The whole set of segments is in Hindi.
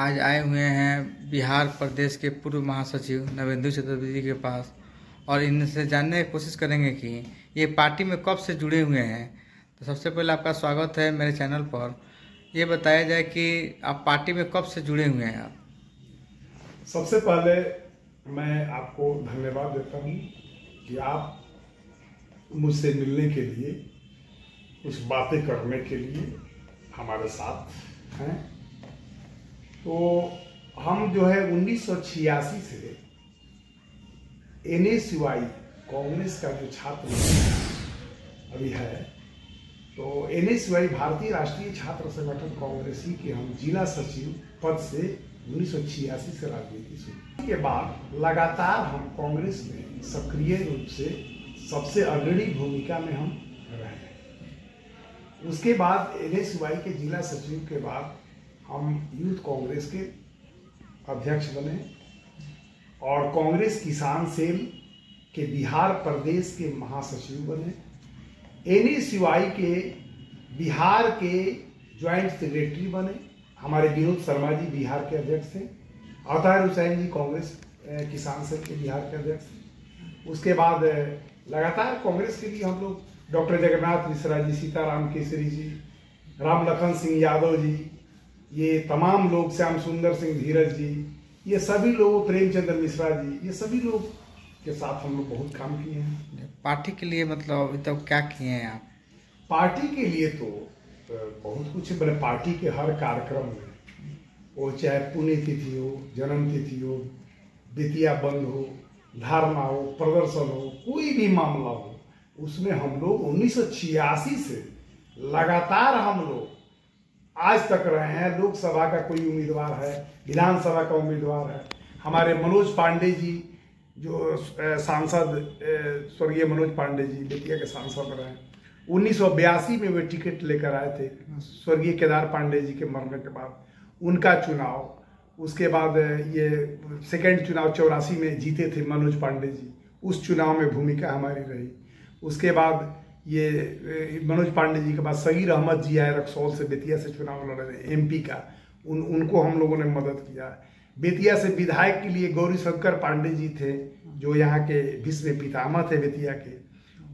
आज आए हुए हैं बिहार प्रदेश के पूर्व महासचिव नवेंदु चतुर्वेदी के पास और इनसे जानने की कोशिश करेंगे कि ये पार्टी में कब से जुड़े हुए हैं। तो सबसे पहले आपका स्वागत है मेरे चैनल पर। ये बताया जाए कि आप पार्टी में कब से जुड़े हुए हैं। आप सबसे पहले मैं आपको धन्यवाद देता हूँ कि आप मुझसे मिलने के लिए, कुछ बातें करने के लिए हमारे साथ हैं। तो हम जो है 1986 से NSY कांग्रेस का जो छात्र अभी है, तो NSY भारतीय राष्ट्रीय छात्र संगठन कांग्रेस ही के हम जिला सचिव पद से 1986 से राजनीति शुरू के बाद लगातार हम कांग्रेस में सक्रिय रूप से सबसे अग्रणी भूमिका में हम रहे। उसके बाद NSY के जिला सचिव के बाद हम यूथ कांग्रेस के अध्यक्ष बने और कांग्रेस किसान सेल के बिहार प्रदेश के महासचिव बने। NSY के बिहार के ज्वाइंट सेक्रेटरी बने। हमारे विनोद शर्मा जी बिहार के अध्यक्ष थे। अवतार हुसैन जी कांग्रेस किसान सेल के बिहार के अध्यक्ष थे। उसके बाद लगातार कांग्रेस के लिए हम लोग डॉक्टर जगन्नाथ मिश्रा जी, सीताराम केसरी जी, राम लखन सिंह यादव जी, ये तमाम लोग, श्याम सुंदर सिंह धीरज जी, ये सभी लोग, प्रेमचंद्र मिश्रा जी, ये सभी लोग के साथ हम लोग बहुत काम किए हैं। पार्टी के लिए मतलब अभी तक क्या किए हैं आप? पार्टी के लिए तो बहुत कुछ है। पार्टी के हर कार्यक्रम में, वो चाहे पुण्यतिथि हो, जन्म तिथि हो, बेतिया बंद हो, धरना हो, प्रदर्शन हो, कोई भी मामला हो, उसमें हम लोग 1986 से लगातार हम लोग आज तक रहे हैं। लोकसभा का कोई उम्मीदवार है, विधानसभा का उम्मीदवार है, हमारे मनोज पांडे जी जो सांसद, स्वर्गीय मनोज पांडे जी बेतिया के सांसद रहे। 1982 में वे टिकट लेकर आए थे, स्वर्गीय केदार पांडे जी के मरने के बाद उनका चुनाव। उसके बाद ये सेकंड चुनाव 84 में जीते थे मनोज पांडे जी, उस चुनाव में भूमिका हमारी रही। उसके बाद ये मनोज पांडे जी के बाद सगीर अहमद जी आए, रक्सौल से बेतिया से चुनाव लड़ रहे MP का, उनको हम लोगों ने मदद किया। बेतिया से विधायक के लिए गौरी शंकर पांडे जी थे, जो यहाँ के भीष्म पितामह थे बेतिया के,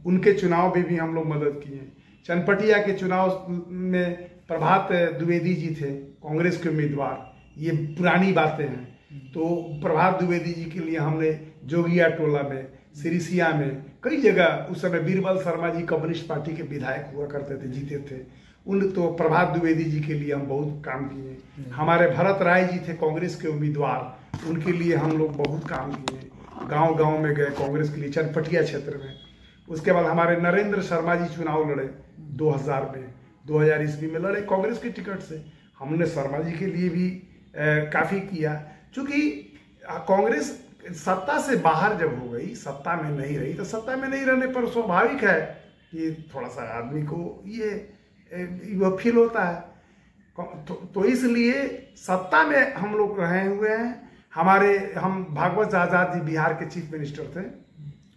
उनके चुनाव में भी हम लोग मदद किए। चनपटिया के चुनाव में प्रभात द्विवेदी जी थे कांग्रेस के उम्मीदवार, ये पुरानी बातें हैं। तो प्रभात द्विवेदी जी के लिए हमने जोगिया टोला में, सिरिसिया में, कई जगह, उस समय बीरबल शर्मा जी कम्युनिस्ट पार्टी के विधायक हुआ करते थे, जीते थे उन, तो प्रभात द्विवेदी जी के लिए हम बहुत काम किए। हमारे भरत राय जी थे कांग्रेस के उम्मीदवार, उनके लिए हम लोग बहुत काम किए। गांव गांव में गए कांग्रेस के लिए, चनपटिया क्षेत्र में। उसके बाद हमारे नरेंद्र शर्मा जी चुनाव लड़े 2000 में, 2000 ईस्वी में लड़े कांग्रेस के टिकट से। हमने शर्मा जी के लिए भी काफ़ी किया। चूँकि कांग्रेस सत्ता से बाहर जब हो गई, सत्ता में नहीं रही, तो सत्ता में नहीं रहने पर स्वाभाविक है कि थोड़ा सा आदमी को ये फील होता है। तो इसलिए सत्ता में हम लोग रहे हुए हैं। हम भागवत आजाद जी बिहार के चीफ मिनिस्टर थे।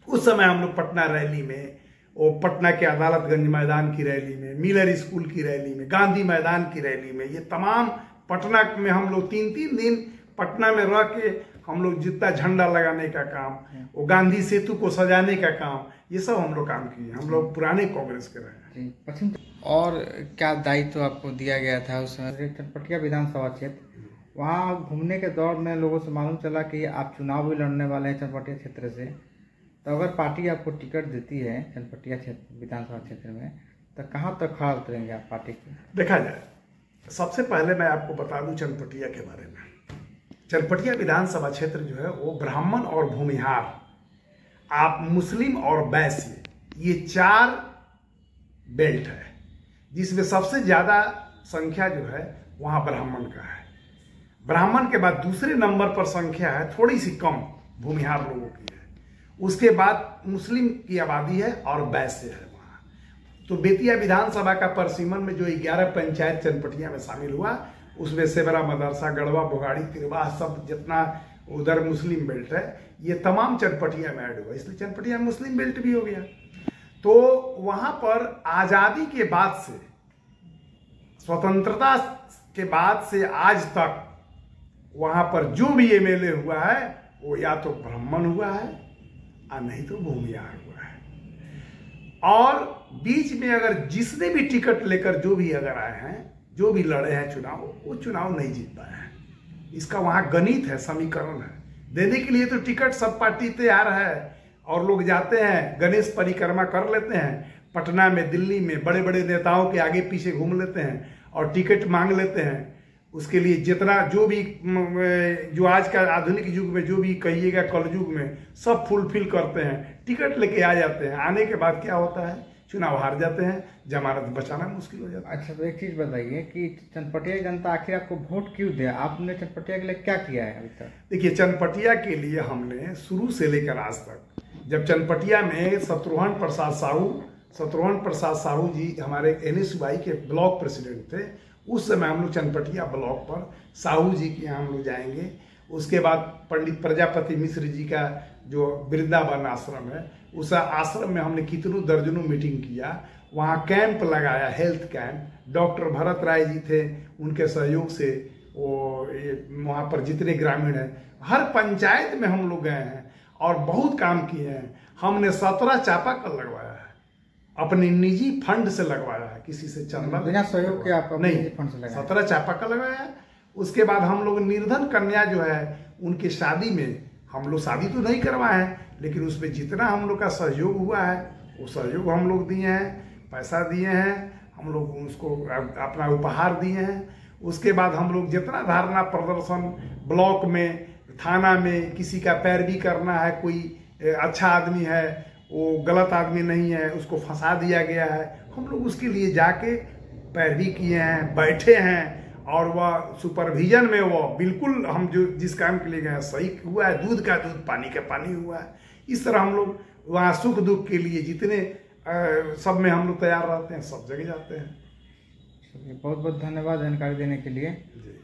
उस समय हम लोग पटना रैली में, वो पटना के अदालतगंज मैदान की रैली में, मिलर स्कूल की रैली में, गांधी मैदान की रैली में, ये तमाम पटना में हम लोग 3-3 दिन पटना में रह के हम लोग जितना झंडा लगाने का काम, वो गांधी सेतु को सजाने का काम, ये सब हम लोग काम किए। हम लोग पुराने कांग्रेस के रहे हैं। और क्या दायित्व तो आपको दिया गया था उस समय? चनपटिया विधानसभा क्षेत्र, वहाँ घूमने के दौर में लोगों से मालूम चला कि आप चुनाव भी लड़ने वाले हैं चनपटिया क्षेत्र से। तो अगर पार्टी आपको टिकट देती है चनपटिया क्षेत्र विधानसभा क्षेत्र में, तो कहाँ तक खड़ा उतरेंगे आप पार्टी को? देखा जाए, सबसे पहले मैं आपको बता दूं चनपटिया के बारे में। चनपटिया विधानसभा क्षेत्र जो है वो ब्राह्मण और भूमिहार, आप मुस्लिम और वैश्य, ये 4 बेल्ट है, जिसमें सबसे ज्यादा संख्या जो है वहां ब्राह्मण का है। ब्राह्मण के बाद दूसरे नंबर पर संख्या है थोड़ी सी कम भूमिहार लोगों की है। उसके बाद मुस्लिम की आबादी है और वैश्य है वहाँ। तो बेतिया विधानसभा का परसीमन में जो 11 पंचायत चनपटिया में शामिल हुआ, उसमें सेवरा मदरसा, गढ़वा, बोगाड़ी, तिरवा, सब जितना उधर मुस्लिम बेल्ट है, ये तमाम चनपटिया में ऐड हुआ, इसलिए चनपटिया मुस्लिम बेल्ट भी हो गया। तो वहां पर आजादी के बाद से, स्वतंत्रता के बाद से आज तक वहां पर जो भी एमएलए हुआ है वो या तो ब्राह्मण हुआ है और नहीं तो भूमिहार हुआ है। और बीच में अगर जिसने भी टिकट लेकर जो भी अगर आए हैं, जो भी लड़े हैं चुनाव, वो चुनाव नहीं जीत पाए हैं। इसका वहां गणित है, समीकरण है। देने के लिए तो टिकट सब पार्टी तैयार है और लोग जाते हैं, गणेश परिक्रमा कर लेते हैं, पटना में, दिल्ली में बड़े बड़े नेताओं के आगे पीछे घूम लेते हैं और टिकट मांग लेते हैं। उसके लिए जितना जो भी जो आज का आधुनिक युग में जो भी कहिएगा कलयुग में सब फुलफिल करते हैं, टिकट लेके आ जाते हैं। आने के बाद क्या होता है, चुनाव हार जाते हैं, जमानत बचाना मुश्किल हो जाता है। अच्छा, तो एक चीज़ बताइए कि चनपटिया की जनता आखिर आपको वोट क्यों दिया? आपने चनपटिया के लिए क्या किया है अभी तक? देखिए, चनपटिया के लिए हमने शुरू से लेकर आज तक, जब चनपटिया में शत्रुघ्न प्रसाद साहू जी हमारे NSY के ब्लॉक प्रेसिडेंट थे, उस समय हम लोग चनपटिया ब्लॉक पर साहू जी के यहाँ हम लोग जाएंगे। उसके बाद पंडित प्रजापति मिश्र जी का जो वृंदावन आश्रम है, उस आश्रम में हमने कितनों दर्जनों मीटिंग किया, वहाँ कैंप लगाया, health camp. Doctor Bharat Rai ji थे, उनके सहयोग से वो वहाँ पर जितने ग्रामीण हैं, हर पंचायत में हम लोग गए हैं और बहुत काम किए हैं। हमने 17 चापाकल लगवाया है, अपने निजी फंड से लगवाया है, किसी से चंदा बिना सहयोग के आप नहीं, फंड से लगाया? 17 चापाकल लगाया है। उसके बाद हम लोग निर्धन कन्या जो है उनके शादी में, हम लोग शादी तो नहीं करवाए हैं, लेकिन उसमें जितना हम लोग का सहयोग हुआ है वो सहयोग हम लोग दिए हैं, पैसा दिए हैं, हम लोग उसको अपना उपहार दिए हैं। उसके बाद हम लोग जितना धारणा प्रदर्शन ब्लॉक में, थाना में, किसी का पैरवी करना है, कोई अच्छा आदमी है वो गलत आदमी नहीं है, उसको फंसा दिया गया है, हम लोग उसके लिए जाके पैरवी किए हैं, बैठे हैं और वह सुपरविजन में वो बिल्कुल हम जो जिस काम के लिए गए सही हुआ है, दूध का दूध पानी का पानी हुआ है। इस तरह हम लोग वहाँ सुख दुख के लिए जितने सब में हम लोग तैयार रहते हैं, सब जगह जाते हैं। बहुत बहुत धन्यवाद जानकारी देने के लिए। जी।